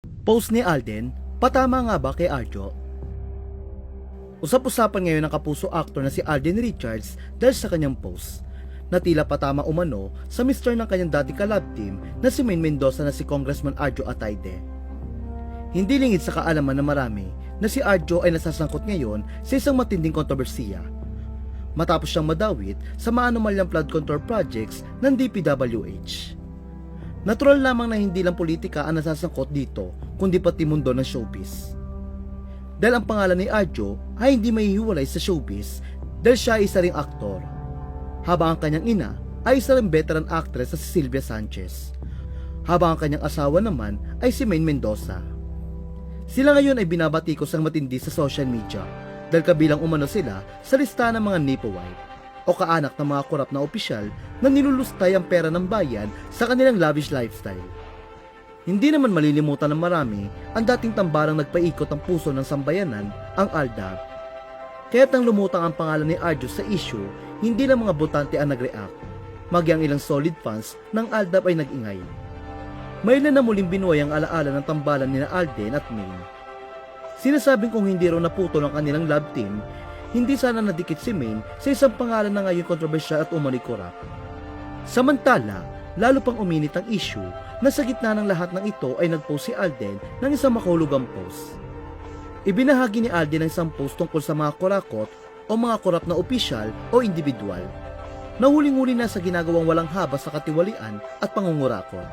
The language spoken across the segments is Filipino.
Post ni Alden, patama nga ba kay Arjo? Usap-usapan ngayon ng kapuso actor na si Alden Richards dahil sa kanyang post na tila patama umano sa mister ng kanyang dati kalab team na si Maine Mendoza na si Congressman Arjo Atayde. Hindi lingid sa kaalaman ng marami na si Arjo ay nasasangkot ngayon sa isang matinding kontrobersiya matapos siyang madawit sa maanumalyang flood control projects ng DPWH. Natural lamang na hindi lang politika ang nasasangkot dito kundi pati mundo ng showbiz. Dahil ang pangalan ni Arjo ay hindi mahihiwalay sa showbiz dahil siya ay isa ring aktor, habang ang kanyang ina ay isa ring veteran actress na si Sylvia Sanchez, habang ang kanyang asawa naman ay si Maine Mendoza. Sila ngayon ay binabatikos ang matindi sa social media dahil kabilang umano sila sa listahan ng mga Nipo Wife o kaanak ng mga korap na opisyal na nilulustay ang pera ng bayan sa kanilang lavish lifestyle. Hindi naman malilimutan ng marami ang dating tambarang nagpaikot ang puso ng sambayanan, ang ALDAB. Kaya't nang lumutang ang pangalan ni Arjo sa issue, hindi lang mga botante ang nag-react, magyang ilang solid fans ng ALDAB ay nag-ingay. May ilan na muling binuhay ang alaala ng tambalan ni Alden at Maine. Sinasabing kung hindi raw naputol ang kanilang love team, hindi sana nadikit si Maine sa isang pangalan na ngayon kontrobersyal at umano'y korap. Samantala, lalo pang uminit ang issue na sa gitna ng lahat ng ito ay nag-post si Alden ng isang makahulugang post. Ibinahagi ni Alden ang isang post tungkol sa mga korakot o mga korap na opisyal o individual na huling-huli na sa ginagawang walang haba sa katiwalian at pangungurakot.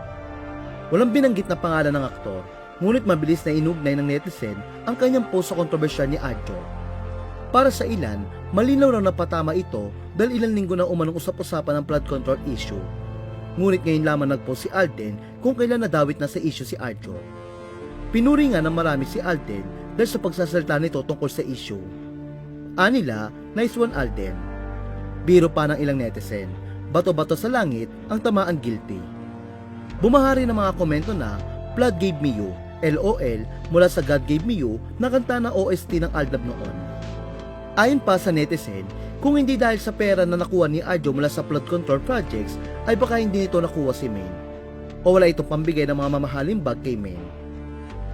Walang binanggit na pangalan ng aktor, ngunit mabilis na inugnay ng netizen ang kanyang post sa kontrobersyal ni Arjo. Para sa ilan, malinaw raw na patama ito dahil ilang linggo na umanong usap-usapan ng flood control issue. Ngunit ngayon lamang nagpost si Alden kung kailan nadawit na sa issue si Arjo. Pinuri nga ng marami si Alden dahil sa pagsasalita nito tungkol sa issue. Anila, nice one Alden. Biro pa ng ilang netizen, bato-bato sa langit ang tamaan guilty. Bumahari ng mga komento na Flood Gave Me You, LOL, mula sa God Gave Me You na kanta ng OST ng ALDAB noon. Ayon pa sa netizen, kung hindi dahil sa pera na nakuha ni Arjo mula sa flood control projects, ay baka hindi nito nakuha si Maine. O wala itong pambigay ng mga mamahaling bag kay Maine.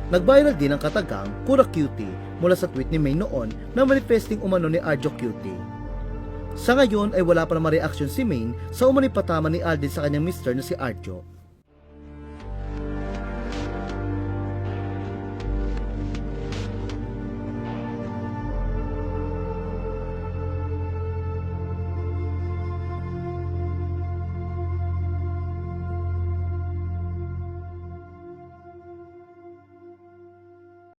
Nag-viral din ang katagang Kura Cutie mula sa tweet ni Maine noon na manifesting umano ni Arjo Cutie. Sa ngayon ay wala pa namang reaksyon si Maine sa umano'y patama ni Alden sa kanyang mister na si Arjo.